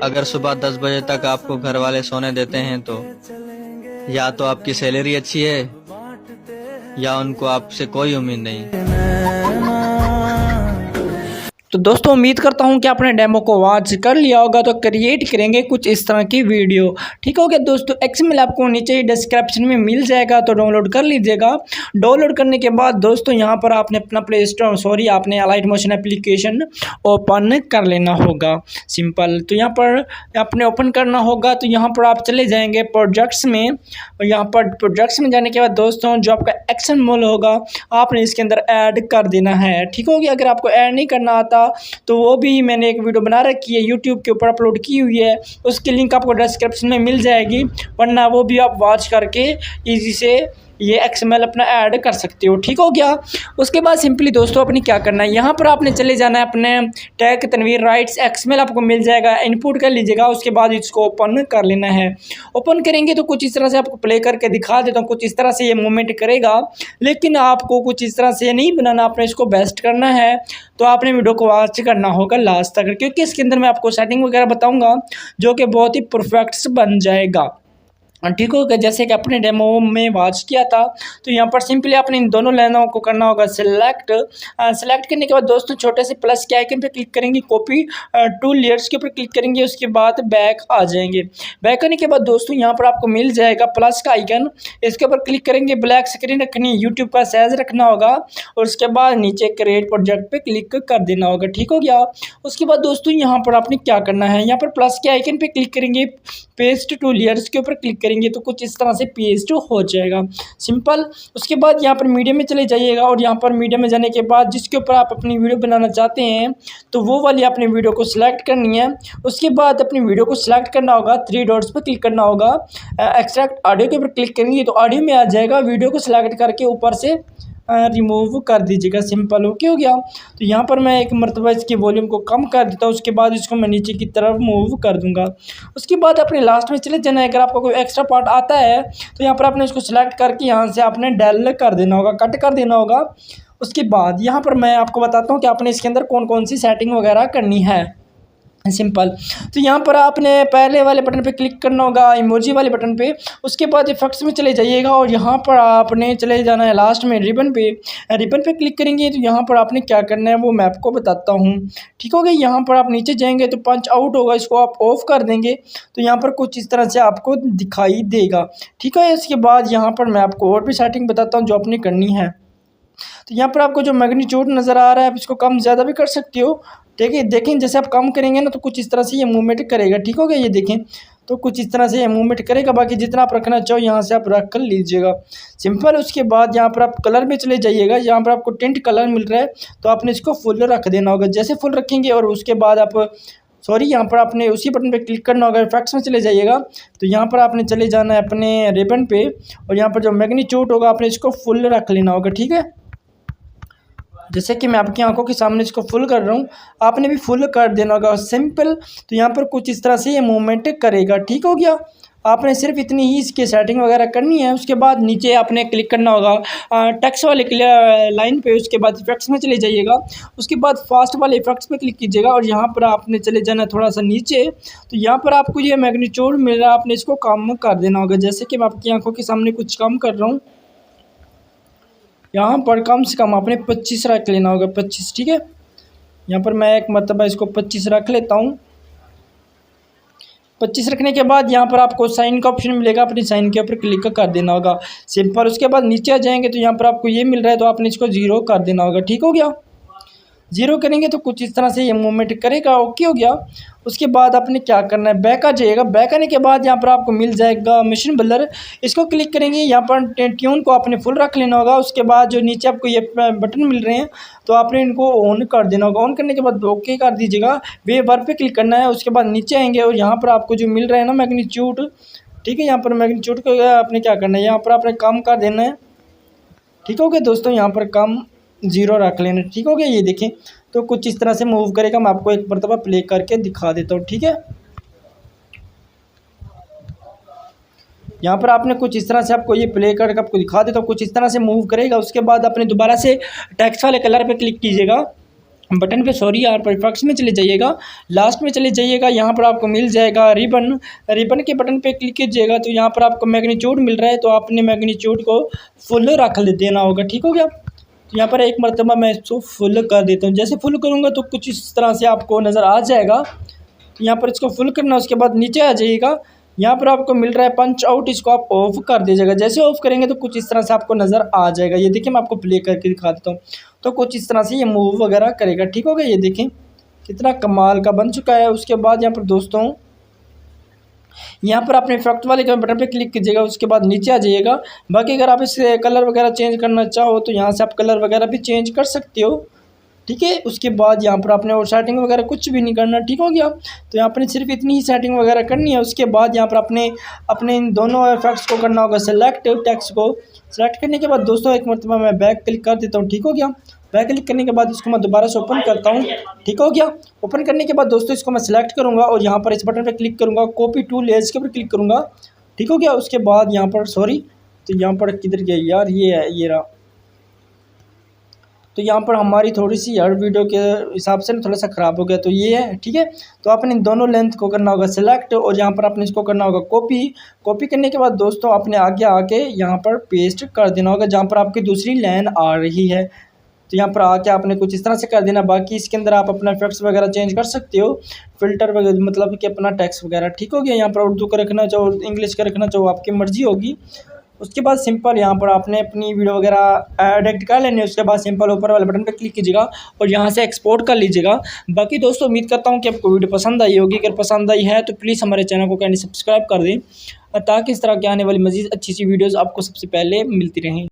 अगर सुबह 10 बजे तक आपको घर वाले सोने देते हैं तो या तो आपकी सैलरी अच्छी है या उनको आपसे कोई उम्मीद नहीं। तो दोस्तों उम्मीद करता हूँ कि आपने डेमो को वॉच कर लिया होगा। तो क्रिएट करेंगे कुछ इस तरह की वीडियो। ठीक हो गया दोस्तों, एक्सएमएल आपको नीचे ही डिस्क्रिप्शन में मिल जाएगा, तो डाउनलोड कर लीजिएगा। डाउनलोड करने के बाद दोस्तों यहाँ पर आपने अपना प्ले स्टोर आपने अलाइट मोशन एप्लीकेशन ओपन कर लेना होगा। सिंपल, तो यहाँ पर आपने ओपन करना होगा। तो यहाँ पर आप चले जाएंगे प्रोजेक्ट्स में, और यहाँ पर प्रोजेक्ट्स में जाने के बाद दोस्तों जो आपका एक्सएमएल होगा आपने इसके अंदर ऐड कर देना है। ठीक हो गया। अगर आपको ऐड नहीं करना आता तो वो भी मैंने एक वीडियो बना रखी है, यूट्यूब के ऊपर अपलोड की हुई है, उसकी लिंक आपको डिस्क्रिप्शन में मिल जाएगी, वरना वो भी आप वॉच करके इजी से ये एक्सएमएल अपना ऐड कर सकते हो। ठीक हो गया। उसके बाद सिंपली दोस्तों अपनी क्या करना है, यहाँ पर आपने चले जाना है अपने टैग तनवीर राइट्स एक्सएमएल आपको मिल जाएगा, इनपुट कर लीजिएगा। उसके बाद इसको ओपन कर लेना है। ओपन करेंगे तो कुछ इस तरह से आपको प्ले करके दिखा देता हूँ। कुछ इस तरह से ये मूवमेंट करेगा, लेकिन आपको कुछ इस तरह से नहीं बनाना, आपने इसको बेस्ट करना है। तो आपने वीडियो को वॉच करना होगा लास्ट तक, क्योंकि इसके अंदर मैं आपको सेटिंग वगैरह बताऊँगा जो कि बहुत ही परफेक्ट बन जाएगा। ठीक हो गया। जैसे कि अपने डेमो में वॉच किया था, तो यहाँ पर सिंपली आपने इन दोनों लाइनों को करना होगा सिलेक्ट। सेलेक्ट करने के बाद दोस्तों छोटे से प्लस के आइकन पे क्लिक करेंगे, कॉपी टू लेयर्स के ऊपर क्लिक करेंगे, उसके बाद बैक आ जाएंगे। बैक करने के बाद दोस्तों यहाँ पर आपको मिल जाएगा प्लस का आइकन, इसके ऊपर क्लिक करेंगे, ब्लैक स्क्रीन रखनी है, यूट्यूब का साइज रखना होगा, और उसके बाद नीचे क्रिएट प्रोजेक्ट पे क्लिक कर देना होगा। ठीक हो गया। उसके बाद दोस्तों यहाँ पर आपने क्या करना है, यहाँ पर प्लस के आइकन पे क्लिक करेंगे, पेस्ट टू लेयर्स के ऊपर क्लिक करेंगे, तो कुछ इस तरह से पेस्ट हो जाएगा। सिंपल। उसके बाद यहाँ पर मीडिया में चले जाइएगा, और यहाँ पर मीडिया में जाने के बाद जिसके ऊपर आप अपनी वीडियो बनाना चाहते हैं तो वो वाली अपनी वीडियो को सिलेक्ट करनी है। उसके बाद अपनी वीडियो को सिलेक्ट करना होगा, 3 डॉट्स पर क्लिक करना होगा, एक्सट्रैक्ट ऑडियो के ऊपर क्लिक करेंगे तो ऑडियो में आ जाएगा। वीडियो को सिलेक्ट करके ऊपर से रिमूव कर दीजिएगा। सिंपल। ओके हो गया। तो यहाँ पर मैं एक मरतबा इसकी वॉल्यूम को कम कर देता हूँ, उसके बाद इसको मैं नीचे की तरफ मूव कर दूंगा। उसके बाद अपने लास्ट में चले जाना है। अगर आपको कोई एक्स्ट्रा पार्ट आता है तो यहाँ पर आपने इसको सिलेक्ट करके यहाँ से आपने डेल कर देना होगा, कट कर देना होगा। उसके बाद यहाँ पर मैं आपको बताता हूँ कि आपने इसके अंदर कौन कौन सी सेटिंग वगैरह करनी है। सिंपल। तो यहाँ पर आपने पहले वाले बटन पे क्लिक करना होगा, इमोजी वाले बटन पे। उसके बाद इफेक्ट्स में चले जाइएगा, और यहाँ पर आपने चले जाना है लास्ट में रिबन पे। रिबन पे क्लिक करेंगे तो यहाँ पर आपने क्या करना है वो मैं आपको बताता हूँ। ठीक हो गया। यहाँ पर आप नीचे जाएंगे तो पंच आउट होगा, इसको आप ऑफ कर देंगे तो यहाँ पर कुछ इस तरह से आपको दिखाई देगा। ठीक है। इसके बाद यहाँ पर मैं आपको और भी सेटिंग बताता हूँ जो आपने करनी है। तो यहाँ पर आपको जो मैग्नीट्यूड नज़र आ रहा है आप इसको कम ज़्यादा भी कर सकते हो। ठीक है। देखें जैसे आप कम करेंगे ना तो कुछ इस तरह से ये मूवमेंट करेगा। ठीक हो गया। ये देखें तो कुछ इस तरह से ये मूवमेंट करेगा। बाकी जितना आप रखना चाहो यहाँ से आप रख कर लीजिएगा। सिंपल। उसके बाद यहाँ पर आप कलर में चले जाइएगा, यहाँ पर आपको टिंट कलर मिल रहा है तो आपने इसको फुल रख देना होगा। जैसे फुल रखेंगे और उसके बाद आप यहाँ पर आपने उसी बटन पे क्लिक करना होगा, इफेक्ट्स में चले जाइएगा तो यहाँ पर आपने चले जाना है अपने रिबन पे, और यहाँ पर जो मैग्नीट्यूड होगा आपने इसको फुल रख लेना होगा। ठीक है। जैसे कि मैं आपकी आंखों के सामने इसको फुल कर रहा हूँ, आपने भी फुल कर देना होगा। सिंपल। तो यहाँ पर कुछ इस तरह से ये मूवमेंट करेगा। ठीक हो गया। आपने सिर्फ इतनी ही इसकी सेटिंग वगैरह करनी है। उसके बाद नीचे आपने क्लिक करना होगा टेक्स्ट वाले लाइन पे, उसके बाद इफेक्ट्स में चले जाइएगा, उसके बाद फास्ट वाले इफेक्ट्स पे क्लिक कीजिएगा, और यहाँ पर आपने चले जाना थोड़ा सा नीचे। तो यहाँ पर आपको ये मैग्नीट्यूड मिल रहा है, आपने इसको कम कर देना होगा। जैसे कि मैं आपकी आंखों के सामने कुछ कम कर रहा हूँ, यहाँ पर कम से कम आपने 25 रख लेना होगा, 25। ठीक है। यहाँ पर मैं एक मरतबा इसको 25 रख लेता हूँ। 25 रखने के बाद यहाँ पर आपको साइन का ऑप्शन मिलेगा, अपनी साइन के ऊपर क्लिक कर देना होगा। सिंपल। उसके बाद नीचे आ जाएंगे तो यहाँ पर आपको ये मिल रहा है तो आपने इसको 0 कर देना होगा। ठीक हो गया। 0 करेंगे तो कुछ इस तरह से ये मूवमेंट करेगा। ओके हो गया। उसके बाद आपने क्या करना है, बैक आ जाइएगा। बैक आने के बाद यहाँ पर आपको मिल जाएगा मशीन ब्लर, इसको क्लिक करेंगे, यहाँ पर ट्यून को आपने फुल रख लेना होगा। उसके बाद जो नीचे आपको ये बटन मिल रहे हैं तो आपने इनको ऑन कर देना होगा। ऑन करने के बाद ओके कर दीजिएगा, वे बार पे क्लिक करना है। उसके बाद नीचे आएंगे और यहाँ पर आपको जो मिल रहा है ना मैग्नीट्यूड, ठीक है, यहाँ पर मैग्नीट्यूड को आपने क्या करना है, यहाँ पर आपने कम कर देना है। ठीक हो गया दोस्तों। यहाँ पर कम 0 रख लेना। ठीक हो गया। ये देखें तो कुछ इस तरह से मूव करेगा। मैं आपको एक मरतबा प्ले करके दिखा देता हूँ। ठीक है। यहाँ पर आपने कुछ इस तरह से आपको ये प्ले करके आपको दिखा देता हूँ, कुछ इस तरह से मूव करेगा। उसके बाद आपने दोबारा से टेक्स्ट वाले कलर पे क्लिक कीजिएगा, बटन पे सॉरी यहाँ पर इफेक्ट्स में चले जाइएगा, लास्ट में चले जाइएगा, यहाँ पर आपको मिल जाएगा रिबन। रिबन के बटन पे क्लिक कीजिएगा तो यहाँ पर आपको मैग्नीट्यूड मिल रहा है, तो आपने मैग्नीट्यूड को फुल रख देना होगा। ठीक हो गया। तो यहाँ पर एक मरतबा मैं इसको फुल कर देता हूँ। जैसे फुल करूँगा तो कुछ इस तरह से आपको नज़र आ जाएगा। तो यहाँ पर इसको फुल करना, उसके बाद नीचे आ जाइएगा, यहाँ पर आपको मिल रहा है पंच आउट, इसको आप ऑफ कर दीजिएगा। जैसे ऑफ करेंगे तो कुछ इस तरह से आपको नज़र आ जाएगा। ये देखिए मैं आपको प्ले करके दिखा देता हूँ, तो कुछ इस तरह से ये मूव वगैरह करेगा। ठीक हो गया। ये देखें कितना कमाल का बन चुका है। उसके बाद यहाँ पर दोस्तों यहाँ पर आपने इफेक्ट वाले के बटन पे क्लिक कीजिएगा, उसके बाद नीचे आ जाइएगा। बाकी अगर आप इसे कलर वगैरह चेंज करना चाहो तो यहाँ से आप कलर वगैरह भी चेंज कर सकते हो। ठीक है। उसके बाद यहाँ पर आपने और सेटिंग वगैरह कुछ भी नहीं करना। ठीक हो गया। तो यहाँ पर सिर्फ इतनी ही सेटिंग वगैरह करनी है। उसके बाद यहाँ पर अपने इन दोनों इफेक्ट्स को करना होगा सेलेक्ट। टेक्स्ट को सेलेक्ट करने के बाद दोस्तों एक मरतबा मैं बैक क्लिक कर देता हूँ। ठीक हो गया। बैक क्लिक करने के बाद इसको मैं दोबारा से ओपन करता हूँ। ठीक हो गया। ओपन करने के बाद दोस्तों इसको मैं सेलेक्ट करूँगा और यहाँ पर इस बटन पर क्लिक करूँगा, कॉपी टू लेयर्स के ऊपर क्लिक करूँगा। ठीक हो गया। उसके बाद यहाँ पर सॉरी, तो यहाँ पर किधर गया यार, ये है, ये रहा। तो यहाँ पर हमारी थोड़ी सी यार वीडियो के हिसाब से थोड़ा सा ख़राब हो गया, तो ये है। ठीक है। तो आपने इन दोनों लेंथ को करना होगा सेलेक्ट और यहाँ पर आपने इसको करना होगा कॉपी। कॉपी करने के बाद दोस्तों आपने आगे आके यहाँ पर पेस्ट कर देना होगा जहाँ पर आपकी दूसरी लाइन आ रही है। तो यहाँ पर आके आपने कुछ इस तरह से कर देना। बाकी इसके अंदर आप अपना इफेक्ट्स वगैरह चेंज कर सकते हो, फिल्टर वगैरह, मतलब कि अपना टेक्स्ट वगैरह। ठीक हो गया। यहाँ पर उर्दू का रखना चाहो, इंग्लिश का रखना चाहो, आपकी मर्जी होगी। उसके बाद सिंपल यहाँ पर आपने अपनी वीडियो वगैरह एडिट कर लेनी है। उसके बाद सिंपल ऊपर वाले बटन पर क्लिक कीजिएगा और यहाँ से एक्सपोर्ट कर लीजिएगा। बाकी दोस्तों उम्मीद करता हूँ कि आपको वीडियो पसंद आई होगी। अगर पसंद आई है तो प्लीज़ हमारे चैनल को कैंडी सब्सक्राइब कर दें ताकि इस तरह के आने वाली मज़ीद अच्छी सी वीडियोज़ आपको सबसे पहले मिलती रहें।